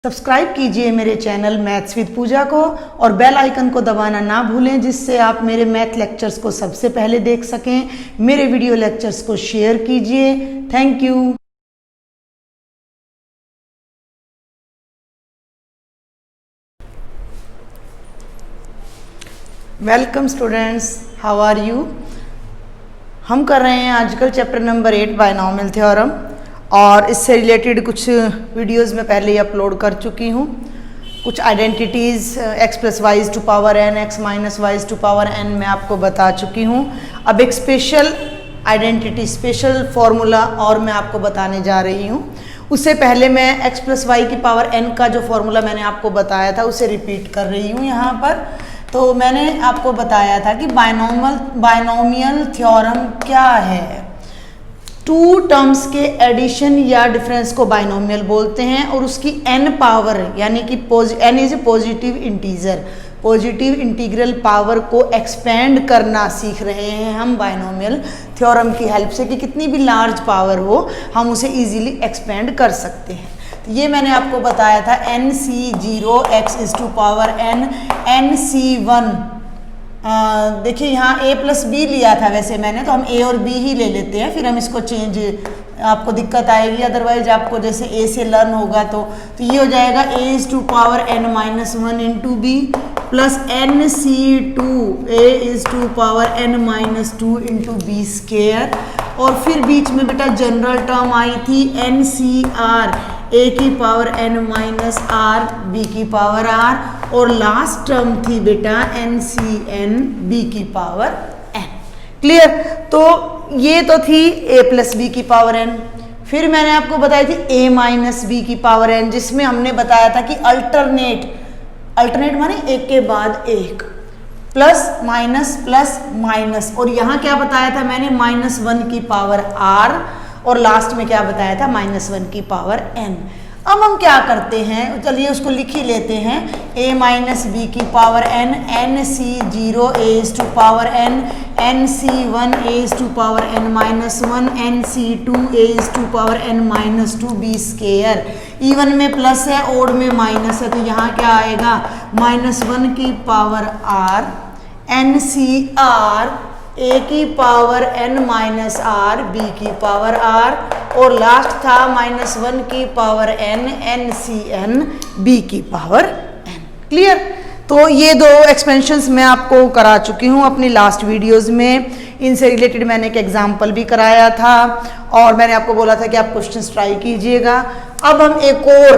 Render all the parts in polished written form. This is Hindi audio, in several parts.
सब्सक्राइब कीजिए मेरे चैनल मैथ्स विद पूजा को और बेल आइकन को दबाना ना भूलें, जिससे आप मेरे मैथ लेक्चर्स को सबसे पहले देख सकें। मेरे वीडियो लेक्चर्स को शेयर कीजिए। Thank you. Welcome students, how are you. हम कर रहे हैं आजकल चैप्टर नंबर 8 बायनॉमियल थ्योरम, और इससे रिलेटेड कुछ वीडियोस मैं पहले ही अपलोड कर चुकी हूँ। कुछ identities x plus y is to power n, x minus y is to power n मैं आपको बता चुकी हूँ। अब एक स्पेशल आइडेंटिटी, स्पेशल फॉर्मूला और मैं आपको बताने जा रही हूँ। उससे पहले मैं x प्लस वाई की पावर n का जो फॉर्मूला मैंने आपको बताया था उसे रिपीट कर रही हूँ यहाँ पर। तो मैंने आपको बताया था कि बायनॉमियल थ्योरम क्या है। टू टर्म्स के एडिशन या डिफरेंस को बायनॉमियल बोलते हैं, और उसकी n पावर यानी कि n is a positive integer, positive integral power को एक्सपेंड करना सीख रहे हैं हम बायनॉमियल थ्योरम की हेल्प से, कि कितनी भी लार्ज पावर हो हम उसे इजीली एक्सपेंड कर सकते हैं। तो ये मैंने आपको बताया था nc0 x is to power n, nc1 देखिए यहाँ a प्लस बी लिया था वैसे मैंने, तो हम a और b ही ले लेते हैं, फिर हम इसको चेंज, आपको दिक्कत आएगी अदरवाइज आपको जैसे a से लर्न होगा तो ये हो जाएगा a is to power n minus 1 into b plus nc2 a is to power n minus 2 into b square, और फिर बीच में बेटा जनरल टर्म आई थी ncr a की power n minus r b की पावर r, और लास्ट टर्म थी बेटा ncn b की पावर n। क्लियर। तो ये तो थी a प्लस बी की पावर n। फिर मैंने आपको बताई थी a माइनस बी की पावर n, जिसमें हमने बताया था कि अल्टरनेट माने एक के बाद एक, प्लस माइनस, और यहाँ क्या बताया था मैंने, -1 की पावर r, और लास्ट में क्या बताया था, -1 की पावर n। अब हम क्या करते हैं, चलिए उसको लिख ही लेते हैं। a माइनस बी की power n, nc0 a is to power n, nc1 a is to power n minus 1, nc2 a is to power n minus 2 b square. Even में प्लस है, ओड में माइनस है, तो यहाँ क्या आएगा, -1 की पावर r, ncr a की power n minus r, b की पावर r, और लास्ट था -1 की पावर n, ncn b की पावर n। क्लियर। तो ये दो एक्सपेंशंस मैं आपको करा चुकी हूँ अपनी लास्ट वीडियोस में। इनसे रिलेटेड मैंने एक एग्जांपल भी कराया था, और मैंने आपको बोला था कि आप क्वेश्चंस ट्राई कीजिएगा। अब हम एक और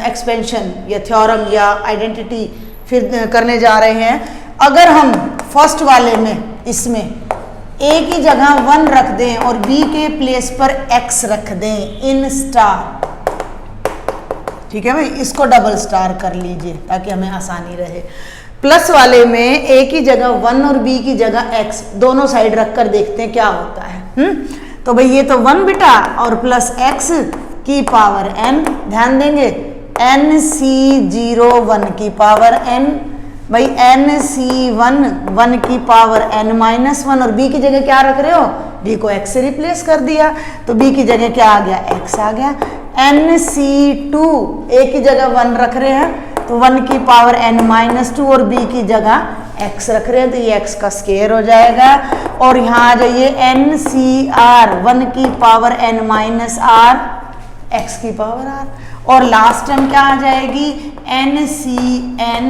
एक्सपेंशन या थ्योरम या आइडेंटिटी फिर करने जा रहे हैं। अगर हम फर्स्ट वाले में इसमें a की जगह 1 रख दें और b के प्लेस पर x रख दें इन स्टार, ठीक है भाई, इसको डबल स्टार कर लीजिए ताकि हमें आसानी रहे। प्लस वाले में a की जगह 1 और b की जगह x दोनों साइड रख कर देखते हैं क्या होता है। तो भाई ये तो 1 बेटा, और प्लस x की पावर n, ध्यान देंगे nc0 1 की पावर n, भाई nc1 1 की पावर n माइनस 1, और b की जगह क्या रख रहे हो, b को x से रिप्लेस कर दिया तो b की जगह क्या आ गया, x आ गया। nc2 a की जगह 1 रख रहे हैं तो 1 की पावर n माइनस 2, और b की जगह x रख रहे हैं तो ये x का स्केयर हो जाएगा। और यहाँ आ जाइए ncr 1 की power n minus r, x की पावर r, और लास्ट टर्म क्या आ जाएगी, ncn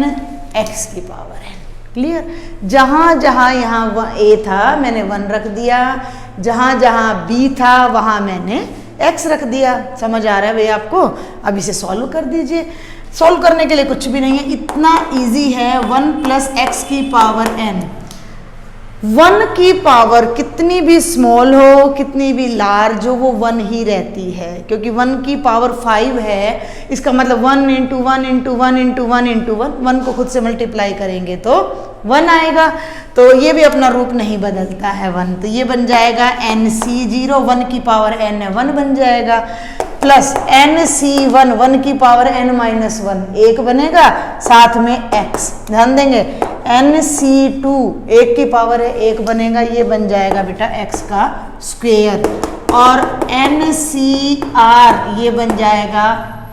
x की पावर n। क्लियर। जहाँ जहाँ यहाँ a था मैंने 1 रख दिया, जहाँ जहाँ b था वहाँ मैंने x रख दिया। समझ आ रहा है भैया आपको। अब इसे सॉल्व कर दीजिए। सॉल्व करने के लिए कुछ भी नहीं है, इतना इजी है। 1 प्लस x की पावर n, 1 की पावर कितनी भी स्मॉल हो कितनी भी लार्ज हो वो 1 ही रहती है, क्योंकि 1 की पावर 5 है। इसका मतलब 1 इंटू 1 इंटू 1 इंटू 1 इंटू 1, 1 को खुद से मल्टीप्लाई करेंगे तो 1 आएगा। तो ये भी अपना रूप नहीं बदलता है 1, तो ये बन जाएगा nc0 1 की पावर n है 1 बन जाएगा, प्लस nc1 1 की पावर n माइनस 1 1 बनेगा, साथ में x, ध्यान देंगे nc2 1 की पावर है 1 बनेगा, ये बन जाएगा बेटा x का स्क्वेयर, और ncr ये बन जाएगा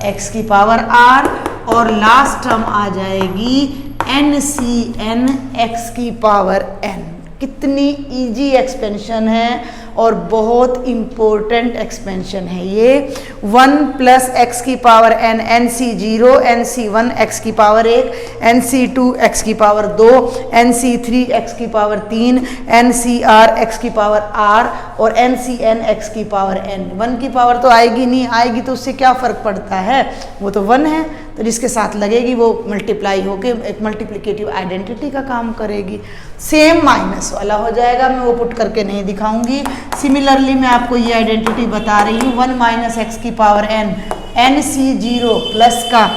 एक्स की पावर आर और लास्ट टर्म आ जाएगी NCN एक्स की पावर n। कितनी इजी एक्सपेंशन है और बहुत इम्पोर्टेंट एक्सपेंशन है ये। 1 प्लस एक्स की power n, NC0, NC1 x की पावर 1, NC2 एक्स की पावर 2, NC3 एक्स की पावर 3, NCR एक्स की पावर r और NCN एक्स की पावर n। 1 की पावर तो आएगी नहीं, आएगी तो उससे क्या फ़र्क पड़ता है, वो तो 1 है, तो जिसके साथ लगेगी वो मल्टीप्लाई होके एक मल्टीप्लिकेटिव आइडेंटिटी का काम करेगी। सेम माइनस वाला हो जाएगा, मैं वो पुट करके नहीं दिखाऊंगी। सिमिलरली मैं आपको ये आइडेंटिटी बता रही हूँ, 1 माइनस एक्स की पावर n, NC0 प्लस का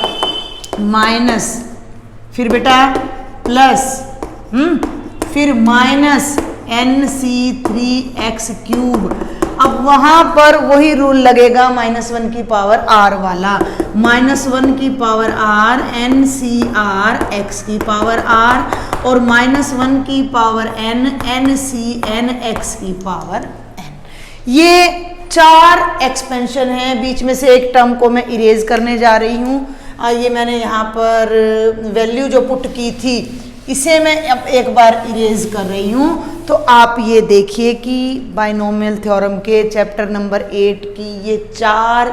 माइनस, फिर बेटा प्लस, फिर माइनस NC3 एक्स क्यूब। अब वहां पर वही रूल लगेगा -1 की पावर r वाला, -1 की पावर r NCR एक्स की पावर r और -1 की पावर n NCN एक्स की पावर n। ये 4 एक्सपेंशन है, बीच में से एक टर्म को मैं इरेज करने जा रही हूँ। ये मैंने यहाँ पर वैल्यू जो पुट की थी इसे मैं अब एक बार इरेज कर रही हूँ। तो आप ये देखिए कि बाइनोमियल थ्योरम के चैप्टर नंबर 8 की ये 4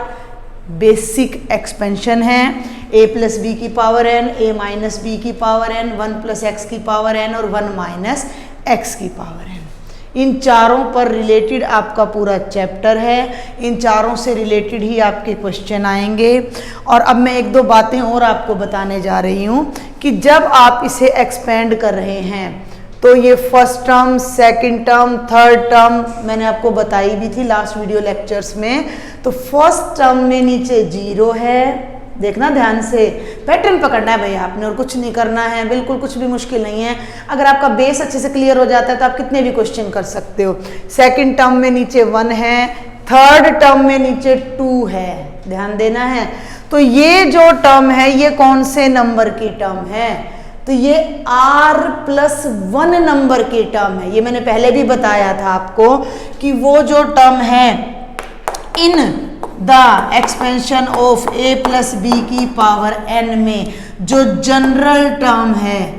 बेसिक एक्सपेंशन है, a प्लस बी की power n, a minus b की पावर n, 1 प्लस एक्स की पावर n और 1 माइनस एक्स की पावर n। इन चारों पर रिलेटेड आपका पूरा चैप्टर है, इन चारों से रिलेटेड ही आपके क्वेश्चन आएंगे। और अब मैं एक दो बातें और आपको बताने जा रही हूँ कि जब आप इसे एक्सपेंड कर रहे हैं तो ये first term, second term, third term मैंने आपको बताई भी थी लास्ट वीडियो लेक्चर्स में। तो फर्स्ट टर्म में नीचे 0 है, देखना ध्यान से, पैटर्न पकड़ना है भैया आपने और कुछ नहीं करना है, बिल्कुल कुछ भी मुश्किल नहीं है। अगर आपका बेस अच्छे से क्लियर हो जाता है तो आप कितने भी क्वेश्चन कर सकते हो। सेकंड टर्म में नीचे 1 है, थर्ड टर्म में नीचे 2 है, ध्यान देना है। तो ये जो टर्म है ये कौन से नंबर की टर्म है, तो ये r+1 नंबर की टर्म है। ये मैंने पहले भी बताया था आपको कि वो जो टर्म है in the expansion of a plus b की पावर n में जो जनरल टर्म है,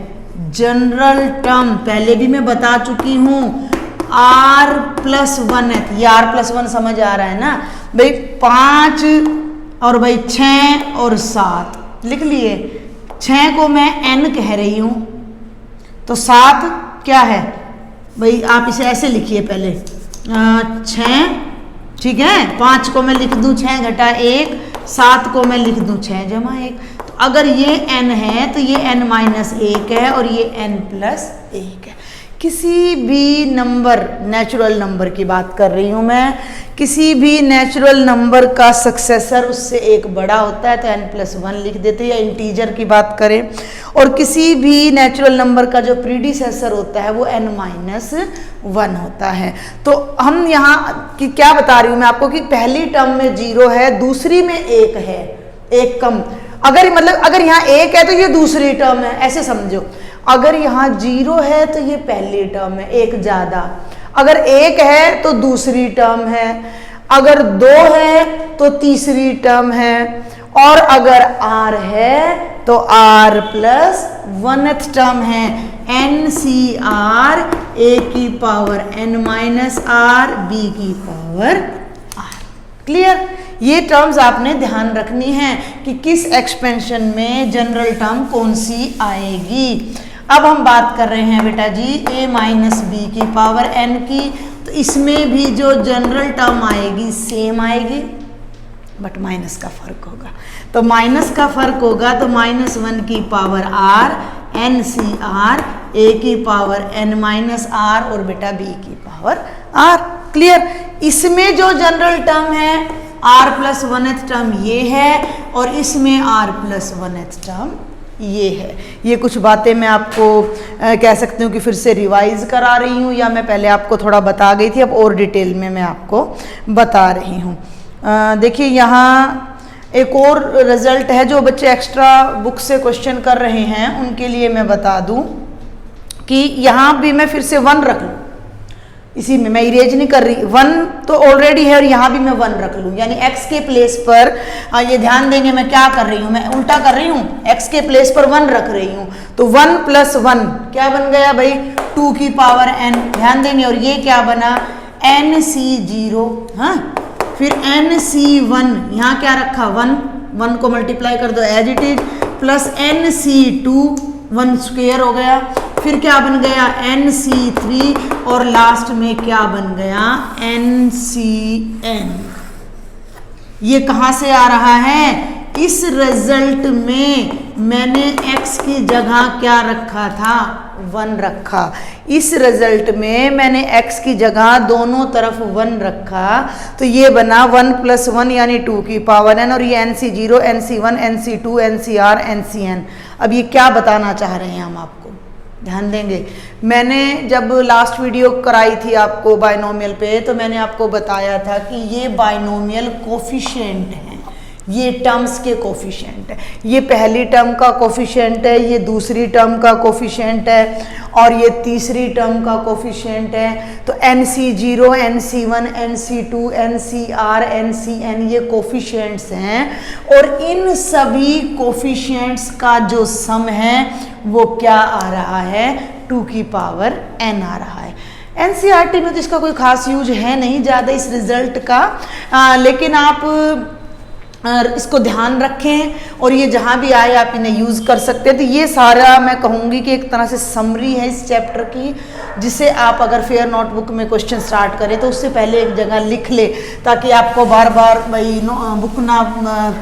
जनरल टर्म पहले भी मैं बता चुकी हूँ, r+1 है। ये r+1 समझ आ रहा है ना भाई, 5 और भाई 6 और 7 लिख लिए। 6 को मैं n कह रही हूँ तो 7 क्या है भाई, आप इसे ऐसे लिखिए पहले 6, ठीक है। 5 को मैं लिख दूँ 6 घटा 1, 7 को मैं लिख दूँ 6 जमा 1। तो अगर ये n है तो ये n-1 है और ये n+1 है। किसी भी नंबर, नेचुरल नंबर की बात कर रही हूँ मैं, किसी भी नेचुरल नंबर का सक्सेसर उससे एक बड़ा होता है तो n+1 लिख देते हैं, या इंटीजर की बात करें। और किसी भी नेचुरल नंबर का जो प्रीडिसेसर होता है वो n-1 होता है। तो हम यहाँ की क्या बता रही हूँ मैं आपको कि पहली टर्म में 0 है, दूसरी में 1 है, एक कम। अगर मतलब अगर यहाँ 1 है तो ये दूसरी टर्म है, ऐसे समझो। अगर यहाँ 0 है तो ये पहली टर्म है, 1 ज़्यादा। अगर 1 है तो दूसरी टर्म है, अगर 2 है तो तीसरी टर्म है, और अगर r है तो r+1th टर्म है। NCR a की पावर n-r b की पावर r। क्लियर? ये टर्म्स आपने ध्यान रखनी है कि किस एक्सपेंशन में जनरल टर्म कौन सी आएगी। अब हम बात कर रहे हैं बेटा जी a माइनस बी की पावर n की, तो इसमें भी जो जनरल टर्म आएगी सेम आएगी, बट माइनस का फर्क होगा। तो माइनस का फर्क होगा तो -1 की पावर r NCR a की पावर n-r और बेटा b की पावर r। क्लियर? इसमें जो जनरल टर्म है r+1th टर्म ये है और इसमें r+1th टर्म ये है। ये कुछ बातें मैं आपको कह सकती हूँ कि फिर से रिवाइज करा रही हूँ, या मैं पहले आपको थोड़ा बता गई थी, अब और डिटेल में मैं आपको बता रही हूँ। देखिए यहाँ एक और रिजल्ट है, जो बच्चे एक्स्ट्रा बुक से क्वेश्चन कर रहे हैं उनके लिए मैं बता दूँ कि यहाँ भी मैं फिर से 1 रख लूँ इसी में मैं इरेज नहीं कर रही, 1 तो ऑलरेडी है और यहाँ भी मैं 1 रख लूँ, यानी x के प्लेस पर ये ध्यान देंगे मैं क्या कर रही हूँ, मैं उल्टा कर रही हूँ, x के प्लेस पर 1 रख रही हूँ, तो 1 + 1 क्या बन गया भाई 2 की पावर n, ध्यान देंगे, और ये क्या बना nc0, हाँ फिर nc1 यहाँ क्या रखा 1 को मल्टीप्लाई कर दो as it is, plus nc2 1 square हो गया, फिर क्या बन गया nc3 और लास्ट में क्या बन गया ncn। ये कहाँ से आ रहा है, इस रिजल्ट में मैंने x की जगह क्या रखा था 1 रखा, इस रिजल्ट में मैंने x की जगह दोनों तरफ 1 रखा, तो ये बना 1 + 1 यानी 2 की पावर n, और ये nc0 nc1 nc2 ncr ncn। अब ये क्या बताना चाह रहे हैं हम आपको, ध्यान देंगे, मैंने जब लास्ट वीडियो कराई थी आपको बाइनोमियल पे, तो मैंने आपको बताया था कि ये बाइनोमियल कोफिशिएंट है, ये टर्म्स के कोफिशिएंट है, ये पहली टर्म का कोफिशिएंट है, ये दूसरी टर्म का कोफिशिएंट है, और ये तीसरी टर्म का कोफिशिएंट है। तो nc0 nc1 nc2 ncr ncn ये कोफिशिएंट्स हैं, और इन सभी कोफिशिएंट्स का जो सम है वो क्या आ रहा है 2 की पावर n आ रहा है। एनसीईआरटी में तो इसका कोई खास यूज है नहीं ज़्यादा इस रिजल्ट का, लेकिन आप इसको ध्यान रखें और ये जहाँ भी आए आप इन्हें यूज़ कर सकते हैं। तो ये सारा मैं कहूँगी कि एक तरह से समरी है इस चैप्टर की, जिसे आप अगर फेयर नोटबुक में क्वेश्चन स्टार्ट करें तो उससे पहले एक जगह लिख ले, ताकि आपको बार बार भाई बुक ना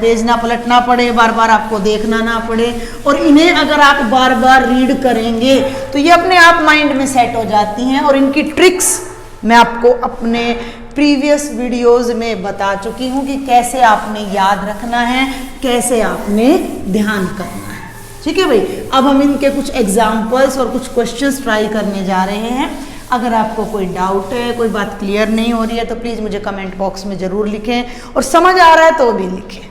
पेज ना पलटना पड़े, बार बार आपको देखना ना पड़े, और इन्हें अगर आप बार बार रीड करेंगे तो ये अपने आप माइंड में सेट हो जाती हैं। और इनकी ट्रिक्स मैं आपको अपने प्रीवियस वीडियोस में बता चुकी हूँ कि कैसे आपने याद रखना है, कैसे आपने ध्यान करना है। ठीक है भाई, अब हम इनके कुछ एग्जाम्पल्स और कुछ क्वेश्चंस ट्राई करने जा रहे हैं। अगर आपको कोई डाउट है, कोई बात क्लियर नहीं हो रही है, तो प्लीज़ मुझे कमेंट बॉक्स में ज़रूर लिखें, और समझ आ रहा है तो भी लिखें।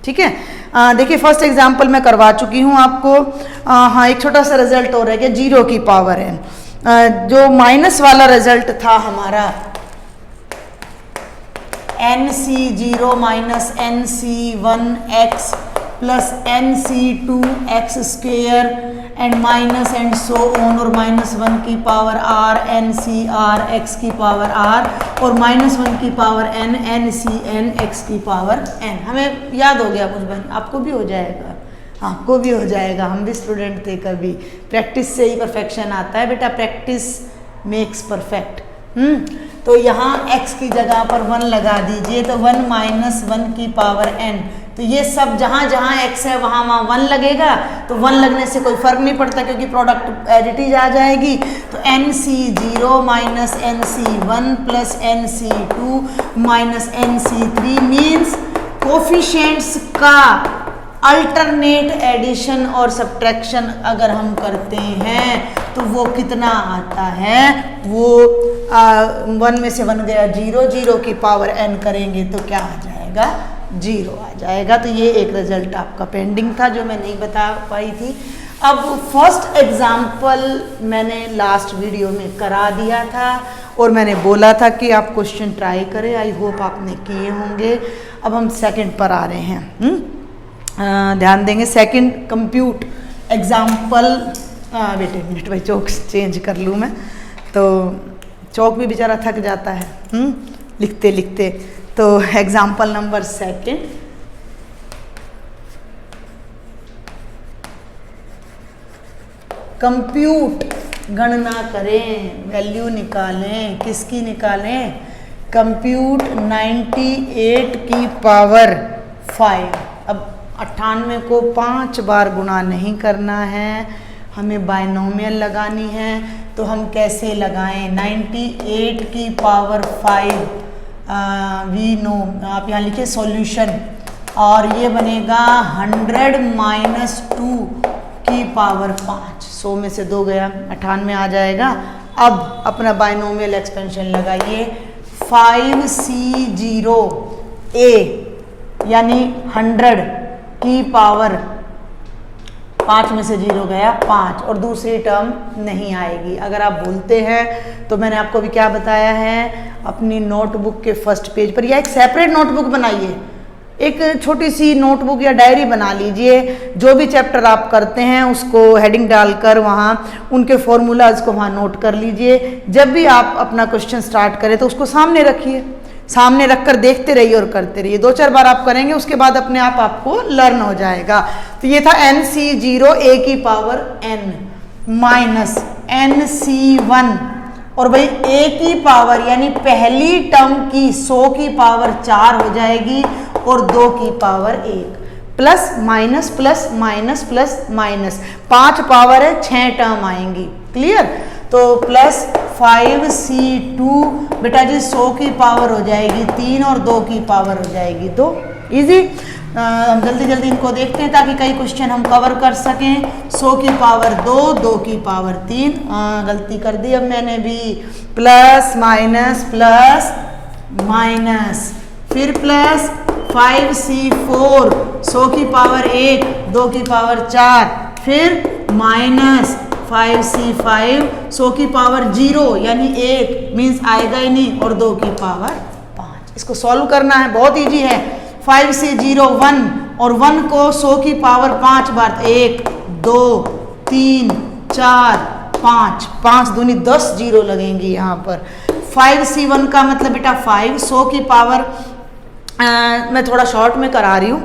ठीक है, देखिए फर्स्ट एग्जाम्पल मैं करवा चुकी हूँ आपको। हाँ, एक छोटा सा रिजल्ट हो रहा है कि 0 की पावर n, जो माइनस वाला रिजल्ट था हमारा nc0 minus nc1x plus nc2x square and minus and so on, और -1 की पावर r ncr x की पावर r और -1 की पावर n ncn x की पावर n। हमें याद हो गया कुछ बन, आपको भी हो जाएगा, आपको भी हो जाएगा, हम भी स्टूडेंट थे कभी। प्रैक्टिस से ही परफेक्शन आता है बेटा, प्रैक्टिस मेक्स परफेक्ट। तो यहाँ x की जगह पर 1 लगा दीजिए, तो 1 - 1 की पावर n, तो ये सब जहाँ जहाँ x है वहाँ वहाँ 1 लगेगा, तो 1 लगने से कोई फर्क नहीं पड़ता क्योंकि प्रोडक्ट एज इट इज आ जाएगी। तो nc0 minus nc1 plus nc2 minus nc3 means coefficients का अल्टरनेट एडिशन और सब्ट्रैक्शन अगर हम करते हैं तो वो कितना आता है, वो 1 में से 1 गया 0, 0 की पावर n करेंगे तो क्या आ जाएगा 0 आ जाएगा। तो ये एक रिजल्ट आपका पेंडिंग था जो मैं नहीं बता पाई थी। अब फर्स्ट एग्जाम्पल मैंने लास्ट वीडियो में करा दिया था और मैंने बोला था कि आप क्वेश्चन ट्राई करें, आई होप आपने किए होंगे। अब हम सेकंड पर आ रहे हैं, ध्यान देंगे। सेकंड कंप्यूट एग्जाम्पल, बेटे मिनट भाई चौक चेंज कर लूँ मैं, तो चौक भी बेचारा थक जाता है लिखते लिखते। तो एग्जाम्पल नंबर सेकंड, कंप्यूट गणना करें, वैल्यू निकालें, किसकी निकालें, कंप्यूट 98 की पावर 5। अब 98 को 5 बार गुणा नहीं करना है, हमें बाइनोमियल लगानी है। तो हम कैसे लगाएं, 98 की पावर 5 वी नो, आप यहाँ लिखिए सॉल्यूशन, और ये बनेगा 100 माइनस 2 की पावर 5। 100 में से 2 गया, 98 आ जाएगा। अब अपना बाइनोमियल एक्सपेंशन लगाइए, 5c0a यानी 100 की पावर 5 में से 0 गया 5 और दूसरी टर्म नहीं आएगी। अगर आप भूलते हैं तो मैंने आपको भी क्या बताया है, अपनी नोटबुक के फर्स्ट पेज पर या एक सेपरेट नोटबुक बनाइए, एक छोटी सी नोटबुक या डायरी बना लीजिए, जो भी चैप्टर आप करते हैं उसको हेडिंग डालकर वहाँ उनके फॉर्मूलाज को वहाँ नोट कर लीजिए। जब भी आप अपना क्वेश्चन स्टार्ट करें तो उसको सामने रखिए, सामने रखकर देखते रहिए और करते रहिए। 2-4 बार आप करेंगे उसके बाद अपने आप आपको लर्न हो जाएगा। तो ये था NC0 a की पावर n माइनस NC1 और भाई a की पावर यानी पहली टर्म की 100 की पावर 4 हो जाएगी और 2 की power 1 plus minus plus minus plus minus 5 power है 6 टर्म आएंगी। क्लियर? तो प्लस 5C2 बेटा जी 100 की पावर हो जाएगी 3 और 2 की पावर हो जाएगी 2। इजी। हम जल्दी जल्दी इनको देखते हैं ताकि कई क्वेश्चन हम कवर कर सकें। 100 की पावर 2, 2 की पावर 3, गलती कर दी अब मैंने भी, प्लस माइनस प्लस माइनस, फिर प्लस 5C4 100 की पावर 1, 2 की पावर 4, फिर माइनस 5C5 100 की पावर 0 यानी 1 मीन्स आएगा ही नहीं और 2 की पावर 5। इसको सॉल्व करना है, बहुत इजी है। 5C0 1 और 1 को 100 की पावर 5 बार, 1 2 3 4 5, 5 दूनी 10 जीरो लगेंगी यहाँ पर। 5C1 का मतलब बेटा 5 100 की पावर मैं थोड़ा शॉर्ट में करा रही हूँ।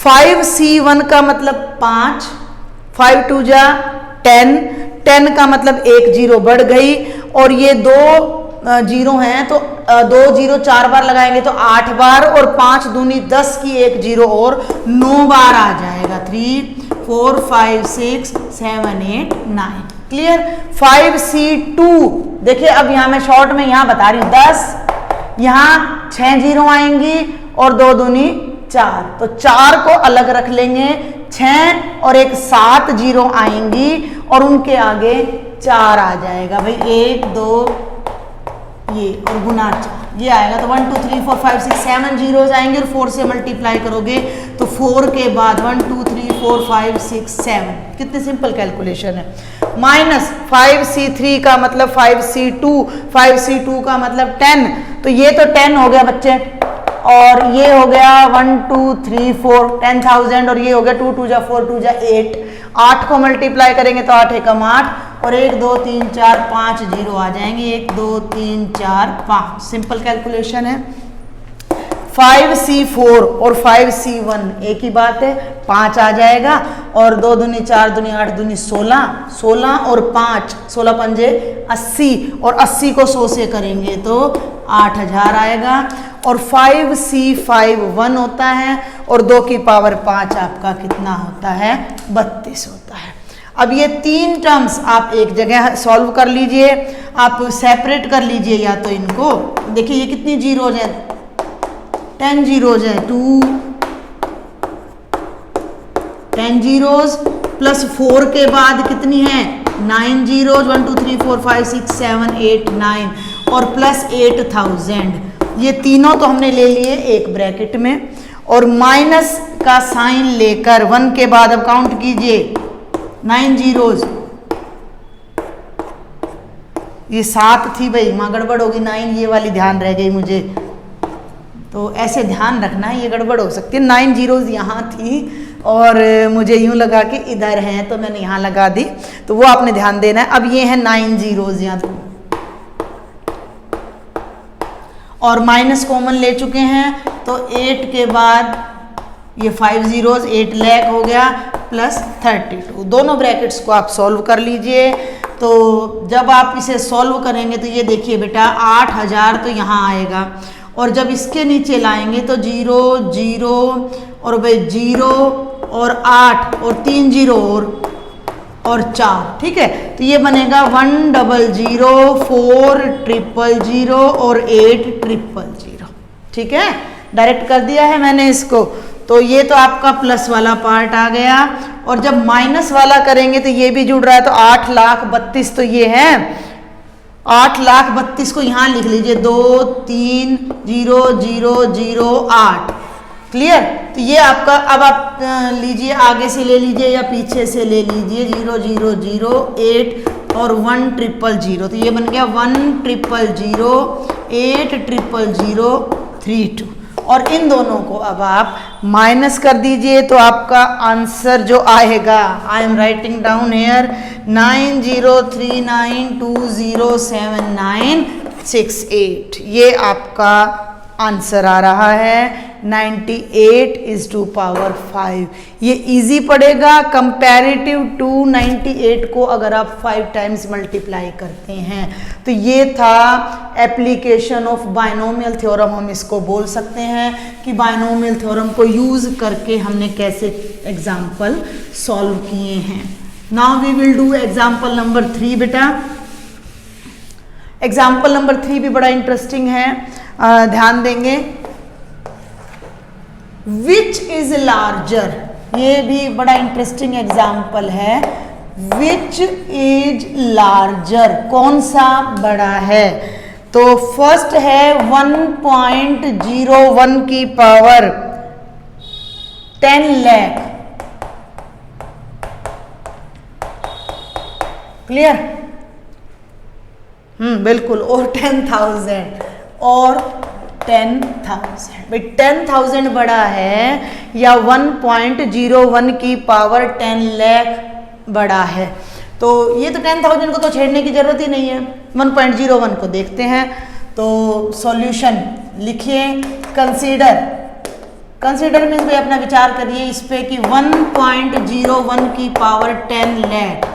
5C1 का मतलब 5, 5 2 जा 10, 10 का मतलब 1 जीरो बढ़ गई और ये 2 जीरो हैं तो 2 जीरो 4 बार लगाएंगे तो 8 बार और 5 दूनी 10 की 1 जीरो और 9 बार आ जाएगा। 3 4 5 6 7 8 9। क्लियर? 5C2 देखिए अब यहाँ मैं शॉर्ट में यहाँ बता रही हूँ 10, यहाँ 6 जीरो आएंगी और 2 दूनी 4, तो 4 को अलग रख लेंगे, 6 और एक 7 जीरो आएंगी और उनके आगे 4 आ जाएगा भाई, 1 2 ये और गुना 4 ये आएगा। तो 1 2 3 4 5 6 7 जीरोज आएंगे और 4 से मल्टीप्लाई करोगे तो 4 के बाद 1 2 3 4 5 6 7। कितनी सिंपल कैलकुलेशन है। माइनस 5C3 का मतलब 5C2, 5C2 का मतलब 10, तो ये तो 10 हो गया बच्चे और ये हो गया 1 2 3 4 10,000 और ये हो गया 2 2 जा 4 2 जा 8। 8 को मल्टीप्लाई करेंगे तो 8 एकम 8 और 1 2 3 4 5 जीरो आ जाएंगे, 1 2 3 4 5। सिंपल कैलकुलेशन है। 5C4 और 5C1 एक ही बात है, 5 आ जाएगा और 2 दूनी 4 दूनी 8 दूनी 16, 16 और 5 16 पंजे 80 और 80 को 100 से करेंगे तो 8000 आएगा और 5C5 1 होता है और 2 की पावर 5 आपका कितना होता है 32 होता है। अब ये 3 टर्म्स आप एक जगह सॉल्व कर लीजिए, आप सेपरेट कर लीजिए या तो इनको। देखिए ये कितनी जीरोज हैं, 10 जीरोज है, 10 जीरोज प्लस 4 के बाद कितनी है 9 जीरोज, 1 2 3 4 5 6 7 8 9 और प्लस 8000। ये तीनों तो हमने ले लिए एक ब्रैकेट में और माइनस का साइन लेकर 1 के बाद अब काउंट कीजिए 9 जीरोज, ये 7 थी भाई, वहाँ गड़बड़ होगी 9 ये वाली ध्यान रह गई मुझे, तो ऐसे ध्यान रखना है, ये गड़बड़ हो सकती है। 9 जीरोज यहाँ थी और मुझे यूं लगा कि इधर हैं तो मैंने यहाँ लगा दी, तो वो आपने ध्यान देना है। अब ये है 9 जीरोज यहाँ और माइनस कॉमन ले चुके हैं तो 8 के बाद ये 5 जीरोज 8 लाख हो गया प्लस 32। दोनों ब्रैकेट्स को आप सॉल्व कर लीजिए। तो जब आप इसे सॉल्व करेंगे तो ये देखिए बेटा 8000 तो यहाँ आएगा और जब इसके नीचे लाएंगे तो 0 0 और भाई 0 और 8 और 3 जीरो और 4, ठीक है। तो ये बनेगा 1 0 0 4 0 0 और 8 0 0, ठीक है। डायरेक्ट कर दिया है मैंने इसको। तो ये तो आपका प्लस वाला पार्ट आ गया और जब माइनस वाला करेंगे तो ये भी जुड़ रहा है तो 8,32,000 तो ये है 8,32,000 को यहाँ लिख लीजिए 2 3 0 0 0 8, क्लियर। तो ये आपका, अब आप लीजिए आगे से ले लीजिए या पीछे से ले लीजिए, 0 0 0 8 और 1 0 0 0, तो ये बन गया 1 0 0 8 0 0 3 2, और इन दोनों को अब आप माइनस कर दीजिए तो आपका आंसर जो आएगा, I am writing down here 9039207968, ये आपका आंसर आ रहा है 98/5। ये इजी पड़ेगा कंपैरेटिव टू 98 को अगर आप 5 टाइम्स मल्टीप्लाई करते हैं। तो ये था एप्लीकेशन ऑफ बायनोमियल थ्योरम, हम इसको बोल सकते हैं कि बायनोमियल थ्योरम को यूज करके हमने कैसे एग्जाम्पल सॉल्व किए हैं। Now we will do example number 3 बेटा। एग्जाम्पल नंबर 3 भी बड़ा इंटरेस्टिंग है, ध्यान देंगे। विच इज लार्जर, ये भी बड़ा इंटरेस्टिंग एग्जाम्पल है। विच इज लार्जर, कौन सा बड़ा है? तो फर्स्ट है 1.01 की पावर 10 लाख, क्लियर? बिल्कुल, और 10,000 और 10,000, भाई 10,000 बड़ा है या 1.01 की पावर 10 लाख बड़ा है? तो ये तो 10,000 को तो छेड़ने की जरूरत ही नहीं है, 1.01 को देखते हैं। तो सॉल्यूशन लिखिए, कंसीडर मीन्स भाई अपना विचार करिए इस पे कि 1.01 की पावर 10 लाख,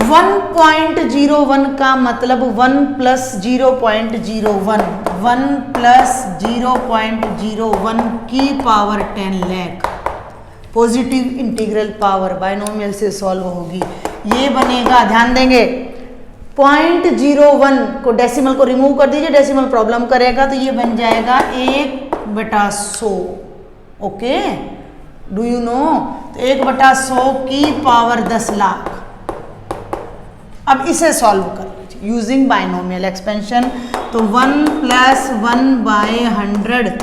1.01 का मतलब 1 + 0.01, 1 + 0.01 की power 10 lakh, positive integral power binomial से सॉल्व होगी। ये बनेगा, ध्यान देंगे, 0.01 को डेसिमल को रिमूव कर दीजिए, डेसिमल प्रॉब्लम करेगा, तो ये बन जाएगा 1/100। Okay, do you know? तो 1/100 की पावर 10 लाख। अब इसे सॉल्व कर लीजिए यूजिंग बायनोमियल एक्सपेंशन। तो 1 + 1/100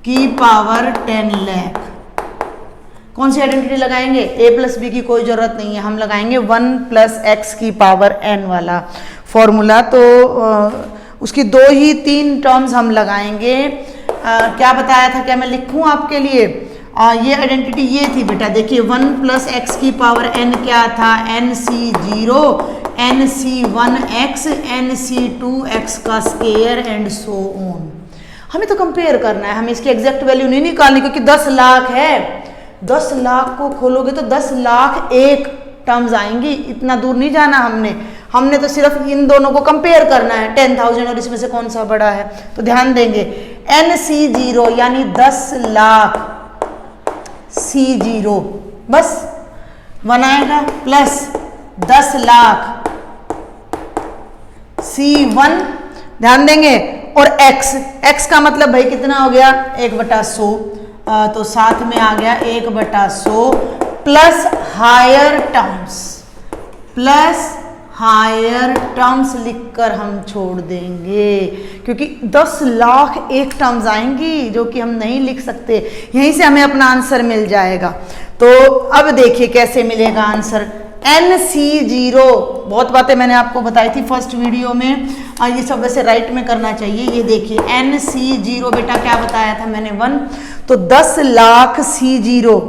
की पावर 10 लाख, कौन सी आइडेंटिटी लगाएंगे? a + b की कोई जरूरत नहीं है, हम लगाएंगे 1 + x की पावर n वाला फॉर्मूला। तो उसकी 2 ही 3 टर्म्स हम लगाएंगे। क्या बताया था, क्या मैं लिखूं आपके लिए? ये आइडेंटिटी ये थी बेटा, देखिए 1 + x की पावर n क्या था? nc0, nc1x, nc2x का स्क्वायर एंड सो ऑन। हमें तो कंपेयर करना है, हमें इसकी एग्जैक्ट वैल्यू नहीं निकालनी, क्योंकि 10 लाख है। 10 लाख को खोलोगे तो 10 लाख एक टर्म्स आएंगी, इतना दूर नहीं जाना हमने तो सिर्फ इन दोनों को कंपेयर करना है, 10,000 और इसमें से कौन सा बड़ा है। तो ध्यान देंगे, nc0 यानी 10 लाख, C0 बस 1 आएगा, प्लस 10 लाख C1, ध्यान देंगे, और x का मतलब भाई कितना हो गया? 1/100, तो साथ में आ गया 1/100 प्लस हायर टर्म्स लिखकर हम छोड़ देंगे, क्योंकि 10 लाख एक टर्म्स आएंगी जो कि हम नहीं लिख सकते, यहीं से हमें अपना आंसर मिल जाएगा। तो अब देखिए कैसे मिलेगा आंसर। nc0, बहुत बातें मैंने आपको बताई थी फर्स्ट वीडियो में, ये सब वैसे राइट में करना चाहिए। ये देखिए nc0 बेटा क्या बताया था मैंने? 1, तो 10 लाख C0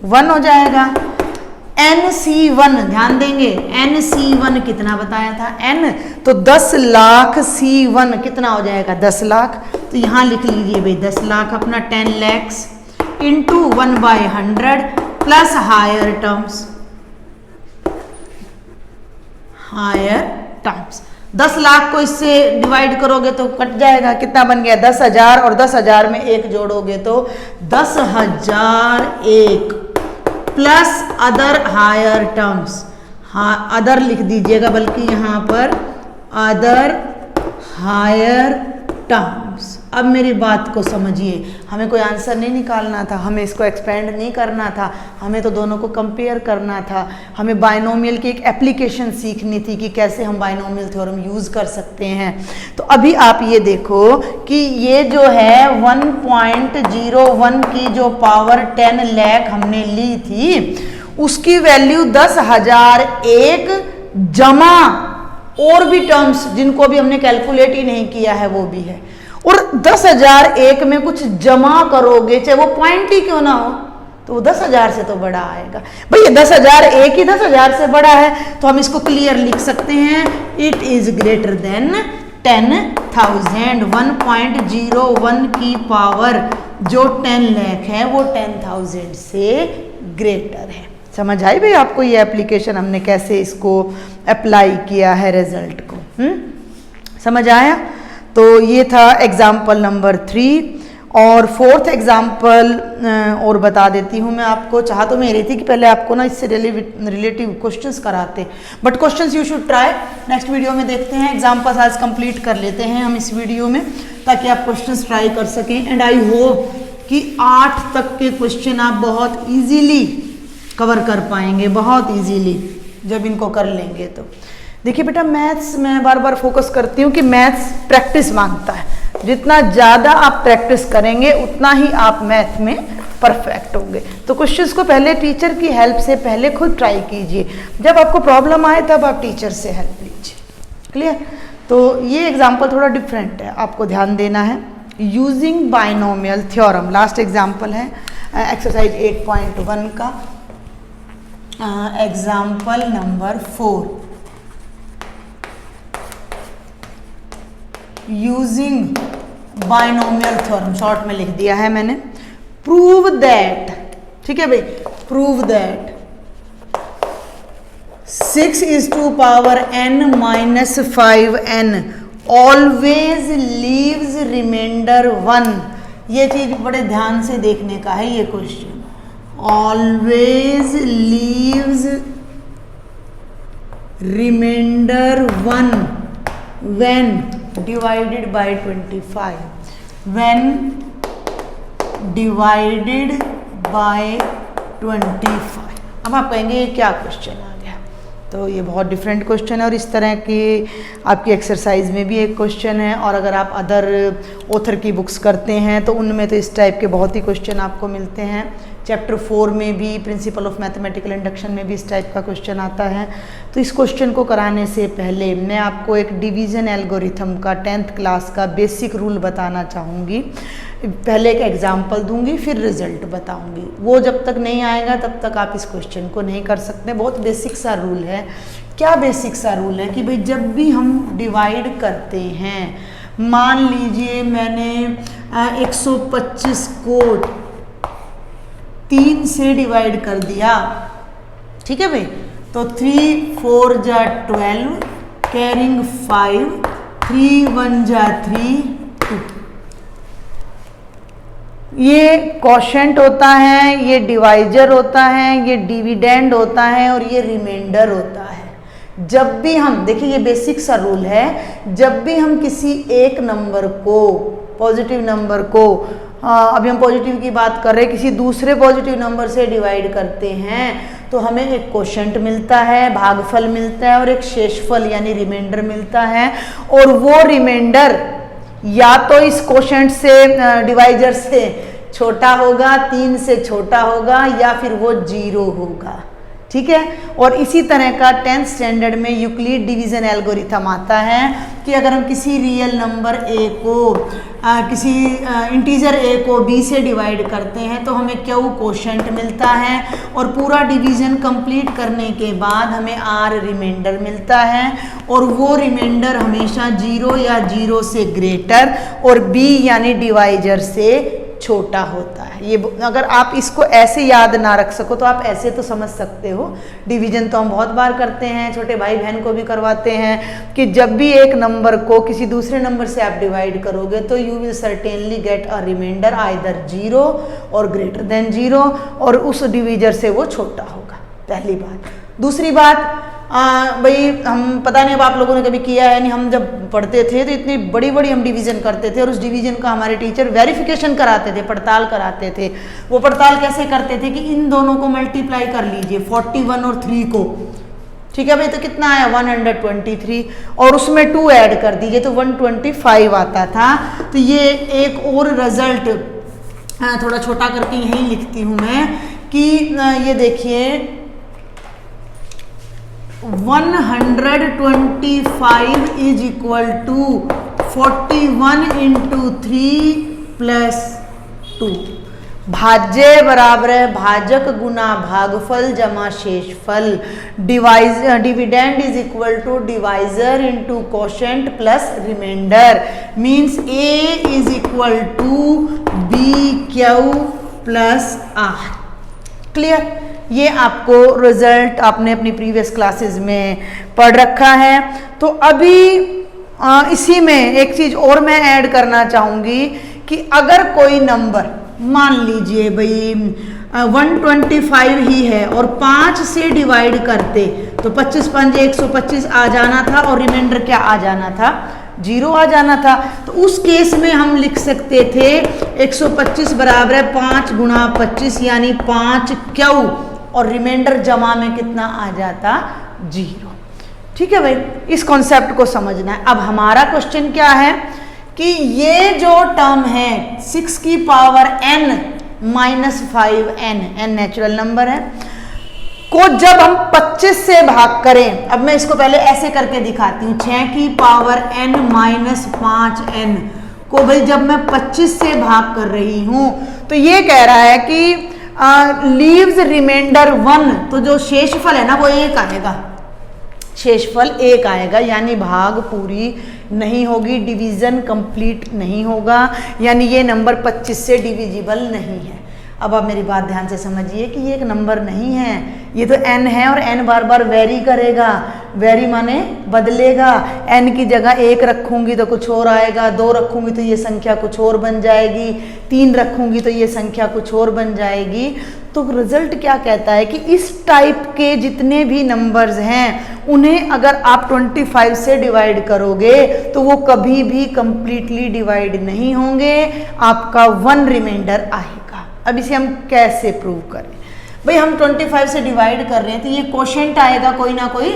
1 हो जाएगा। nc1, ध्यान देंगे, nc1 कितना बताया था? n, तो 10 लाख C1 कितना हो जाएगा? 10 लाख। तो यहाँ लिख लीजिए भाई 10 लाख अपना 10 lakhs into 1/100 plus higher terms. 10 lakh को इससे डिवाइड करोगे तो कट जाएगा, कितना बन गया? 10,000, और 10,000 में 1 जोड़ोगे तो 10,001 प्लस अदर हायर टर्म्स। हाँ, अदर लिख दीजिएगा, बल्कि यहाँ पर अदर हायर टर्म्स। अब मेरी बात को समझिए, हमें कोई आंसर नहीं निकालना था, हमें इसको एक्सपेंड नहीं करना था, हमें तो दोनों को कंपेयर करना था, हमें बाइनोमियल की एक एप्लीकेशन सीखनी थी कि कैसे हम बाइनोमियल थ्योरम यूज़ कर सकते हैं। तो अभी आप ये देखो कि ये जो है 1.01 की जो पावर 10 लाख हमने ली थी, उसकी वैल्यू 10,001 जमा और भी टर्म्स जिनको भी हमने कैलकुलेट ही नहीं किया है वो भी है, और 10,001 में कुछ जमा करोगे चाहे वो पॉइंट ही क्यों ना हो तो वो 10,000 से तो बड़ा आएगा। भाई ये 10,001 ही 10,000 से बड़ा है तो हम इसको क्लियर लिख सकते हैं, इट इज ग्रेटर देन 10,000। 1.01 की पावर जो 10 लाख है वो 10,000 से ग्रेटर है। समझ आई भाई आपको ये एप्लीकेशन हमने कैसे इसको अप्लाई किया है रिजल्ट को? समझ आया? तो ये था एग्जाम्पल नंबर 3। और फोर्थ एग्जाम्पल और बता देती हूँ मैं आपको। चाह तो मैं रही थी कि पहले आपको ना इससे रिलेटिव क्वेश्चंस कराते, but questions you should try. Next video में देखते हैं, एग्जाम्पल्स आज कंप्लीट कर लेते हैं हम इस वीडियो में ताकि आप क्वेश्चंस ट्राई कर सकें। एंड आई होप कि 8 तक के क्वेश्चन आप बहुत ईजीली कवर कर पाएंगे, बहुत ईजीली जब इनको कर लेंगे तो। देखिए बेटा, मैथ्स मैं बार बार फोकस करती हूँ कि मैथ्स प्रैक्टिस मांगता है। जितना ज़्यादा आप प्रैक्टिस करेंगे उतना ही आप मैथ में परफेक्ट होंगे। तो क्वेश्चंस को पहले टीचर की हेल्प से पहले खुद ट्राई कीजिए, जब आपको प्रॉब्लम आए तब आप टीचर से हेल्प लीजिए। क्लियर? तो ये एग्जाम्पल थोड़ा डिफरेंट है, आपको ध्यान देना है। Using binomial theorem, last example है एक्सरसाइज 8.1 का example number 4। Using binomial theorem short में लिख दिया है मैंने। प्रूव दैट, ठीक है भाई, prove that 6 is to power n minus 5n always leaves remainder 1। ये चीज बड़े ध्यान से देखने का है ये question. always leaves remainder 1 when divided by 25, when divided by 25। अब आप कहेंगे ये क्या क्वेश्चन आ गया? तो ये बहुत डिफरेंट क्वेश्चन है और इस तरह की आपकी एक्सरसाइज में भी एक क्वेश्चन है, और अगर आप अदर ऑथर की बुक्स करते हैं तो उनमें तो इस टाइप के बहुत ही क्वेश्चन आपको मिलते हैं। चैप्टर 4 में भी, प्रिंसिपल ऑफ मैथमेटिकल इंडक्शन में भी इस टाइप का क्वेश्चन आता है। तो इस क्वेश्चन को कराने से पहले मैं आपको एक डिवीज़न एल्गोरिथम का 10th क्लास का बेसिक रूल बताना चाहूँगी। पहले एक एग्जाम्पल दूंगी, फिर रिजल्ट बताऊंगी। वो जब तक नहीं आएगा तब तक आप इस क्वेश्चन को नहीं कर सकते। बहुत बेसिक सा रूल है। क्या बेसिक सा रूल है कि भाई जब भी हम डिवाइड करते हैं, मान लीजिए मैंने 125 को 3 से डिवाइड कर दिया, ठीक है भाई, तो 3 4 जा 12, कैरिंग 5, 3 1 जा 3, 2। ये क्वोशेंट होता है, ये डिवाइजर होता है, ये डिविडेंड होता है और ये रिमाइंडर होता है। जब भी हम, देखिए ये बेसिक सा रूल है, जब भी हम किसी एक नंबर को, पॉजिटिव नंबर को, अभी हम पॉजिटिव की बात कर रहे हैं, किसी दूसरे पॉजिटिव नंबर से डिवाइड करते हैं तो हमें एक क्वोशेंट मिलता है, भागफल मिलता है और एक शेषफल यानी रिमाइंडर मिलता है। और वो रिमाइंडर या तो इस क्वोशेंट से, डिवाइजर से छोटा होगा, 3 से छोटा होगा, या फिर वो 0 होगा। ठीक है? और इसी तरह का 10th स्टैंडर्ड में यूक्लिड डिवीजन एल्गोरिथम आता है कि अगर हम किसी रियल नंबर a को, किसी इंटीजर a को b से डिवाइड करते हैं तो हमें क्यू क्वोशेंट मिलता है, और पूरा डिवीजन कंप्लीट करने के बाद हमें r रिमाइंडर मिलता है, और वो रिमाइंडर हमेशा 0 या 0 से ग्रेटर और b यानी डिवाइजर से छोटा होता है। ये अगर आप इसको ऐसे याद ना रख सको तो आप ऐसे तो समझ सकते हो। डिवीजन तो हम बहुत बार करते हैं, छोटे भाई बहन को भी करवाते हैं कि जब भी एक नंबर को किसी दूसरे नंबर से आप डिवाइड करोगे तो you will certainly get a reminder either 0 और ग्रेटर देन 0, और उस डिवीजर से वो छोटा होगा। पहली बात। दूसरी बात, भाई हम पता नहीं अब आप लोगों ने कभी किया है नहीं, हम जब पढ़ते थे तो इतनी बड़ी बड़ी हम डिवीजन करते थे और उस डिवीजन का हमारे टीचर वेरिफिकेशन कराते थे, पड़ताल कराते थे। वो पड़ताल कैसे करते थे कि इन दोनों को मल्टीप्लाई कर लीजिए 41 और 3 को, ठीक है भाई, तो कितना आया 123 और उसमें 2 ऐड कर दीजिए तो 125 आता था। तो ये एक और रिजल्ट थोड़ा छोटा करके यहीं लिखती हूँ मैं कि ये देखिए 125 is equal to 41 into 3 plus 2। भाज्य बराबर है भाजक गुना भागफल जमा शेषफल। Dividend is equal to divisor into quotient plus reminder. Means A is equal to B Q plus R. Clear? ये आपको रिजल्ट आपने अपनी प्रीवियस क्लासेस में पढ़ रखा है। तो अभी इसी में एक चीज और मैं ऐड करना चाहूंगी कि अगर कोई नंबर मान लीजिए भाई 125 ही है और 5 से डिवाइड करते तो 25 5 125 आ जाना था और रिमाइंडर क्या आ जाना था, 0 आ जाना था। तो उस केस में हम लिख सकते थे 125 बराबर है 5 गुणा 25 यानी 5 क्यू और रिमाइंडर जमा में कितना आ जाता, 0। ठीक है भाई, इस कॉन्सेप्ट को समझना है। अब हमारा क्वेश्चन क्या है कि ये जो टर्म है 6 की power n minus 5n, n natural number है, को जब हम 25 से भाग करें, अब मैं इसको पहले ऐसे करके दिखाती हूँ, 6 की पावर n माइनस 5n को भाई जब मैं 25 से भाग कर रही हूँ तो ये कह रहा है कि लीव्स रिमाइंडर 1, तो जो शेषफल है ना वो 1 आएगा, शेषफल 1 आएगा, यानी भाग पूरी नहीं होगी, डिवीजन कंप्लीट नहीं होगा, यानी ये नंबर 25 से डिविजिबल नहीं है। अब आप मेरी बात ध्यान से समझिए कि ये एक नंबर नहीं है, ये तो n है और n बार बार वेरी करेगा, वेरी माने बदलेगा। n की जगह 1 रखूंगी तो कुछ और आएगा, 2 रखूंगी तो ये संख्या कुछ और बन जाएगी, 3 रखूंगी तो ये संख्या कुछ और बन जाएगी। तो रिजल्ट क्या कहता है कि इस टाइप के जितने भी नंबर्स हैं उन्हें अगर आप 25 से डिवाइड करोगे तो वो कभी भी कंप्लीटली डिवाइड नहीं होंगे, आपका 1 रिमाइंडर आएगा। अब इसे हम कैसे प्रूव करें? भाई हम 25 से डिवाइड कर रहे हैं तो ये कोशेंट आएगा, कोई ना कोई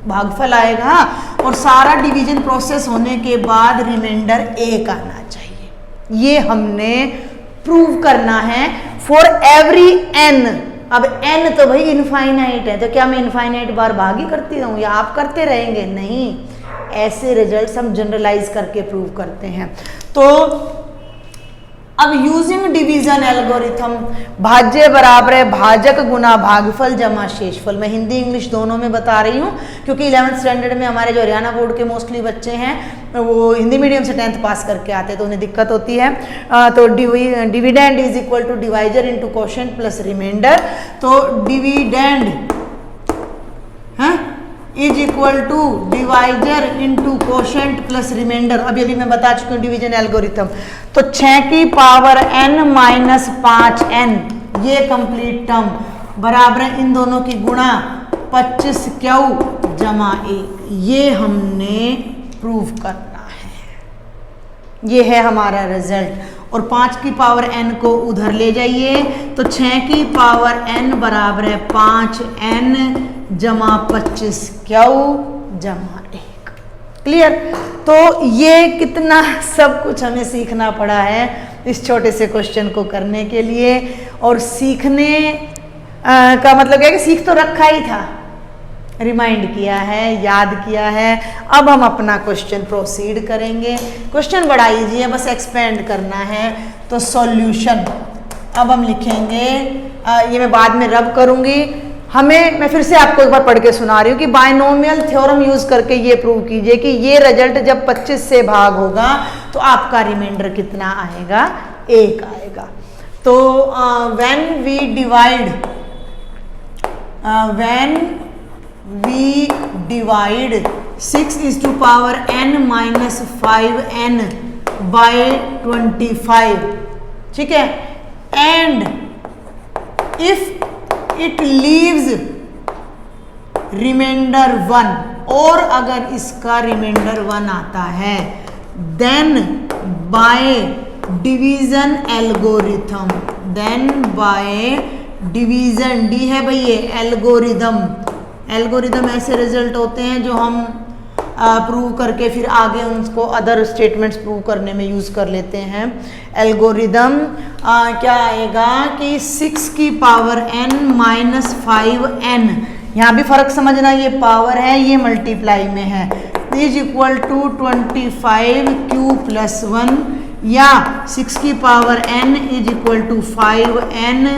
भागफल आएगा और सारा डिवीजन प्रोसेस होने के बाद रिमाइंडर 1 आना चाहिए। ये हमने प्रूव करना है फॉर एवरी n। अब n तो भाई इनफाइनाइट है, तो क्या मैं इनफाइनाइट बार भाग ही करती रहूं या आप करते रहेंगे? नहीं, ऐसे रिजल्ट्स हम जनरलाइज करके प्रूव करते हैं। तो अब यूजिंग डिवीजन एल्गोरिथम, भाज्य बराबर है भाजक गुना भागफल जमा शेषफल। मैं हिंदी इंग्लिश दोनों में बता रही हूँ क्योंकि 11th स्टैंडर्ड में हमारे जो हरियाणा बोर्ड के मोस्टली बच्चे हैं वो हिंदी मीडियम से 10th पास करके आते हैं तो उन्हें दिक्कत होती है। तो dividend is equal to divisor into quotient plus reminder. तो dividend is equal to divisor into quotient plus reminder. अब यदि मैं बता चुकी हूँ डिवीजन एल्गोरिथम, तो 6 की पावर n माइनस 5n ये कंप्लीट टर्म बराबर है इन दोनों की गुणा 25 क्यू जमा 1। ये हमने प्रूव करना है, ये है हमारा रिजल्ट। और 5 की पावर n को उधर ले जाइए तो 6 की पावर n बराबर है 5n जमा 25 क्यू जमा 1। क्लियर? तो ये कितना सब कुछ हमें सीखना पड़ा है इस छोटे से क्वेश्चन को करने के लिए। और सीखने का मतलब क्या है कि सीख तो रखा ही था, रिमाइंड किया है, याद किया है। अब हम अपना क्वेश्चन प्रोसीड करेंगे। क्वेश्चन बड़ा इजी है, बस एक्सपेंड करना है। तो सॉल्यूशन अब हम लिखेंगे, ये मैं बाद में रब करूंगी। मैं फिर से आपको एक बार पढ़ के सुना रही हूँ कि बायनोमियल थ्योरम यूज करके ये प्रूव कीजिए कि ये रिजल्ट जब 25 से भाग होगा तो आपका रिमाइंडर कितना आएगा, 1 आएगा। तो when we divide 6 is to power n minus 5n by 25, ठीक है, and if it leaves reminder 1 और अगर इसका रिमाइंडर 1 आता है then by division algorithm, then by division, D है भाई ये एल्गोरिदम, एल्गोरिदम ऐसे रिजल्ट होते हैं जो हम प्रूव करके फिर आगे उनको अदर स्टेटमेंट्स प्रूव करने में यूज़ कर लेते हैं। एल्गोरिदम क्या आएगा कि 6 की पावर n माइनस 5n, यहाँ भी फर्क समझना, ये पावर है ये मल्टीप्लाई में है, is equal to 25q plus 1 या 6 की power n is equal to 5n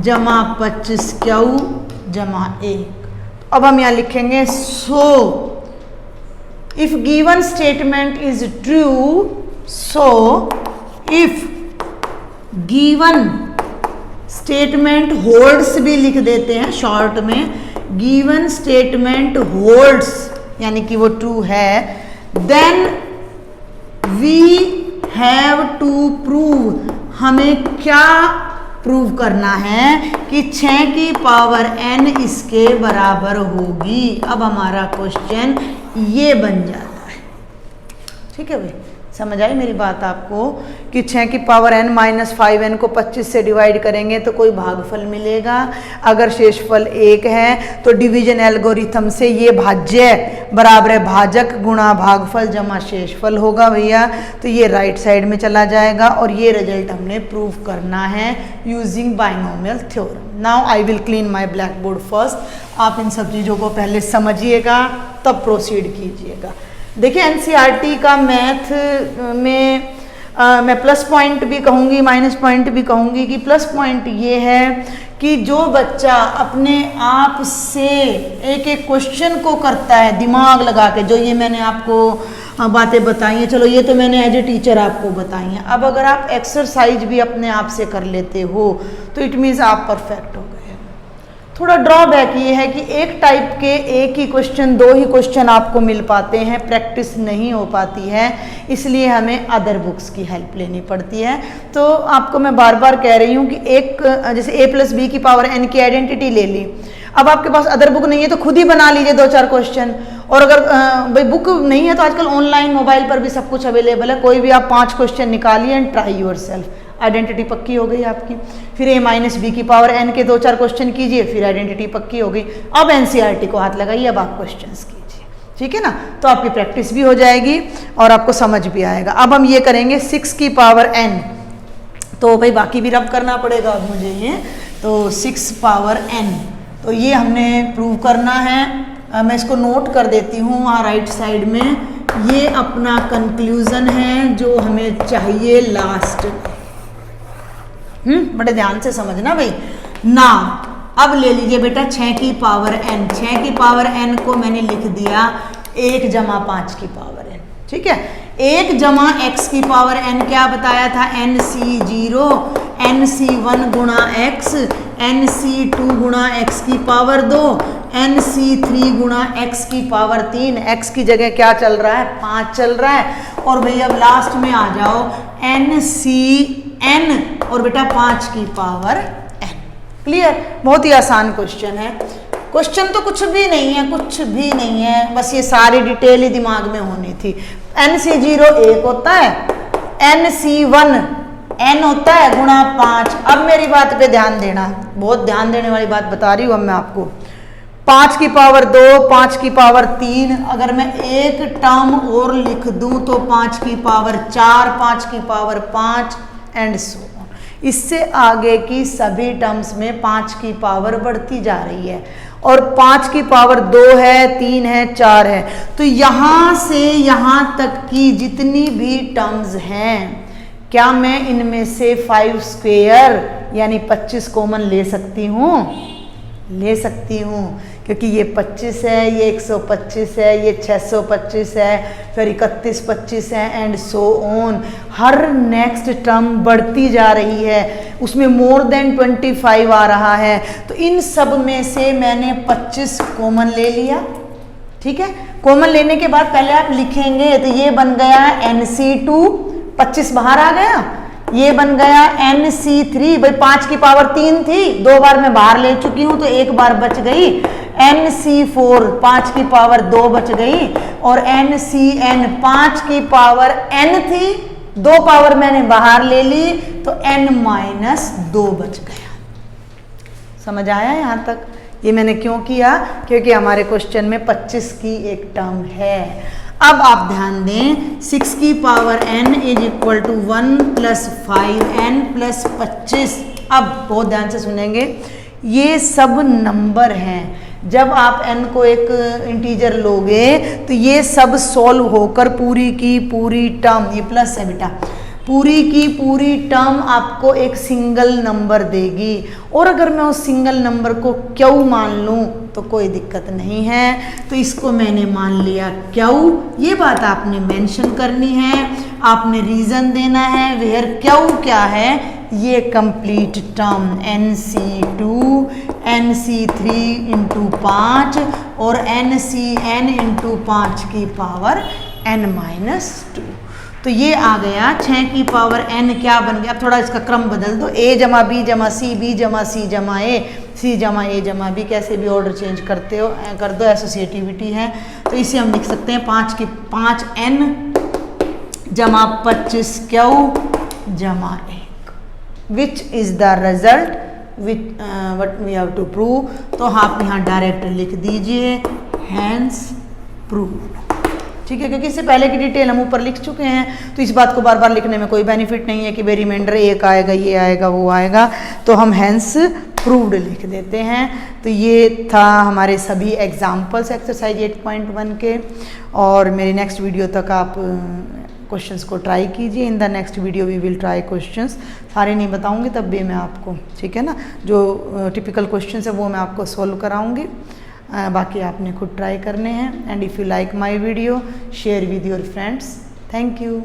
जमा 25q जमा 1। अब हम यहाँ लिखेंगे सो if given statement is true, so if given statement holds भी लिख देते हैं शॉर्ट में, given statement holds यानी कि वो true है, then we have to prove, हमें क्या प्रूव करना है कि 6 की पावर n इसके बराबर होगी। अब हमारा क्वेश्चन ये बन जाता है। ठीक है भाई, समझ आई मेरी बात आपको कि 6 की पावर n माइनस 5n को 25 से डिवाइड करेंगे तो कोई भागफल मिलेगा, अगर शेषफल 1 है तो डिवीजन एल्गोरिथम से ये भाज्य बराबर है भाजक गुणा भागफल जमा शेषफल होगा भैया, तो ये राइट साइड में चला जाएगा और ये रिजल्ट हमने प्रूव करना है using binomial theorem. Now I will clean my black board first, आप इन सब चीज़ों को पहले समझिएगा तब प्रोसीड कीजिएगा। देखिए एनसीईआरटी का मैथ में मैं प्लस पॉइंट भी कहूँगी माइनस पॉइंट भी कहूँगी कि प्लस पॉइंट ये है कि जो बच्चा अपने आप से एक एक क्वेश्चन को करता है दिमाग लगा के, जो ये मैंने आपको बातें बताई हैं, चलो ये तो मैंने एज ए टीचर आपको बताई हैं, अब अगर आप एक्सरसाइज भी अपने आप से कर लेते हो तो इट मीन्स आप परफेक्ट हो गए। थोड़ा ड्रॉबैक ये है कि एक टाइप के एक ही क्वेश्चन 2 ही क्वेश्चन आपको मिल पाते हैं, प्रैक्टिस नहीं हो पाती है, इसलिए हमें अदर बुक्स की हेल्प लेनी पड़ती है। तो आपको मैं बार बार कह रही हूँ कि एक जैसे a प्लस बी की पावर n की आइडेंटिटी ले ली, अब आपके पास अदर बुक नहीं है तो खुद ही बना लीजिए 2-4 क्वेश्चन, और अगर भाई बुक नहीं है तो आजकल ऑनलाइन मोबाइल पर भी सब कुछ अवेलेबल है, कोई भी आप 5 क्वेश्चन निकालिए and try your self, identity पक्की हो गई आपकी। फिर a माइनस बी की पावर n के 2-4 क्वेश्चन कीजिए, फिर आइडेंटिटी पक्की हो गई। अब एनसीईआरटी को हाथ लगाइए, अब आप क्वेश्चंस कीजिए, ठीक है ना, तो आपकी प्रैक्टिस भी हो जाएगी और आपको समझ भी आएगा। अब हम ये करेंगे 6 की पावर n, तो भाई बाकी भी रब करना पड़ेगा अब मुझे ये, तो 6 पावर n, तो ये हमने प्रूव करना है। मैं इसको नोट कर देती हूँ वहाँ राइट साइड में, ये अपना कंक्लूजन है जो हमें चाहिए लास्ट। बड़े ध्यान से समझना भाई ना। अब ले लीजिए बेटा 6 की पावर n, 6 की पावर n को मैंने लिख दिया 1 जमा 5 की पावर n, ठीक है। 1 जमा x की पावर n क्या बताया था, nc0 nc1 गुणा x, nc2 गुणा x की पावर 2, nc3 गुणा x की पावर 3, x की जगह क्या चल रहा है 5 चल रहा है, और भैया अब लास्ट में आ जाओ ncn और बेटा 5 की पावर n। क्लियर, बहुत ही आसान क्वेश्चन है, क्वेश्चन तो कुछ भी नहीं है, कुछ भी नहीं है, बस ये सारी डिटेल ही दिमाग में होनी थी। nc0 1 होता है, nc1 n होता है गुणा 5। अब मेरी बात पे ध्यान देना, बहुत ध्यान देने वाली बात बता रही हूँ अब मैं आपको। 5 की पावर 2, 5 की पावर 3, अगर मैं एक टर्म और लिख दूं तो 5 की पावर 4, 5 की पावर 5 एंड सो ऑन। इससे आगे की सभी टर्म्स में 5 की पावर बढ़ती जा रही है, और 5 की पावर 2 है, 3 है, 4 है, तो यहाँ से यहाँ तक की जितनी भी टर्म्स हैं, क्या मैं इनमें से 5 स्क्वायर यानी 25 कॉमन ले सकती हूँ? ले सकती हूँ, क्योंकि ये 25 है, ये 125 है, ये 625 है, फिर 31 25 है and so on. Her next term बढ़ती जा रही है, उसमें मोर देन 25 आ रहा है, तो इन सब में से मैंने 25 कॉमन ले लिया, ठीक है। कॉमन लेने के बाद पहले आप लिखेंगे, तो ये बन गया NC2, 25 बाहर आ गया, ये बन गया NC3, भाई 5 की पावर 3 थी, 2 बार मैं बाहर ले चुकी हूं तो 1 बार बच गई। NC4 5 की पावर 2 बच गई, और NCN 5 की पावर n थी, 2 पावर मैंने बाहर ले ली तो n-2 बच गया। समझ आया यहां तक? ये मैंने क्यों किया? क्योंकि हमारे क्वेश्चन में 25 की एक टर्म है। अब आप ध्यान दें, 6 की power n is equal to 1 plus 5n plus 25। अब बहुत ध्यान से सुनेंगे, ये सब नंबर हैं। जब आप n को एक इंटीजर लोगे तो ये सब सॉल्व होकर पूरी की पूरी टर्म, ये प्लस है बेटा, पूरी की पूरी टर्म आपको एक सिंगल नंबर देगी। और अगर मैं उस सिंगल नंबर को क्यू मान लूँ तो कोई दिक्कत नहीं है, तो इसको मैंने मान लिया क्यू। ये बात आपने मेंशन करनी है, आपने रीज़न देना है वेयर क्यू क्या है। ये complete term NC2 NC3 into 5 और NCN इंटू 5 की पावर n-2। तो ये आ गया 6 की पावर n क्या बन गया। अब थोड़ा इसका क्रम बदल दो, a जमा b जमा c, b जमा c जमा a, c जमा a जमा b, कैसे भी ऑर्डर चेंज करते हो कर दो, एसोसिएटिविटी है। तो इसे हम लिख सकते हैं 5n जमा 25 q जमा 1, which is the result which what we have to prove. तो आप यहाँ डायरेक्ट लिख दीजिए हैंस प्रूव्ड। ठीक है, क्योंकि इससे पहले की डिटेल हम ऊपर लिख चुके हैं, तो इस बात को बार बार लिखने में कोई बेनिफिट नहीं है कि भाई रिमाइंडर 1 आएगा, ये आएगा, वो आएगा। तो हम हैंस प्रूव्ड लिख देते हैं। तो ये था हमारे सभी एग्जाम्पल्स एक्सरसाइज 8.1 के। और मेरी नेक्स्ट वीडियो तक आप क्वेश्चंस को ट्राई कीजिए। In the next video we will try questions, सारे नहीं बताऊंगी तब भी मैं आपको, ठीक है ना, जो टिपिकल क्वेश्चंस है वो मैं आपको सॉल्व कराऊंगी। बाकी आपने खुद ट्राई करने हैं। And if you like my video share with your friends. Thank you.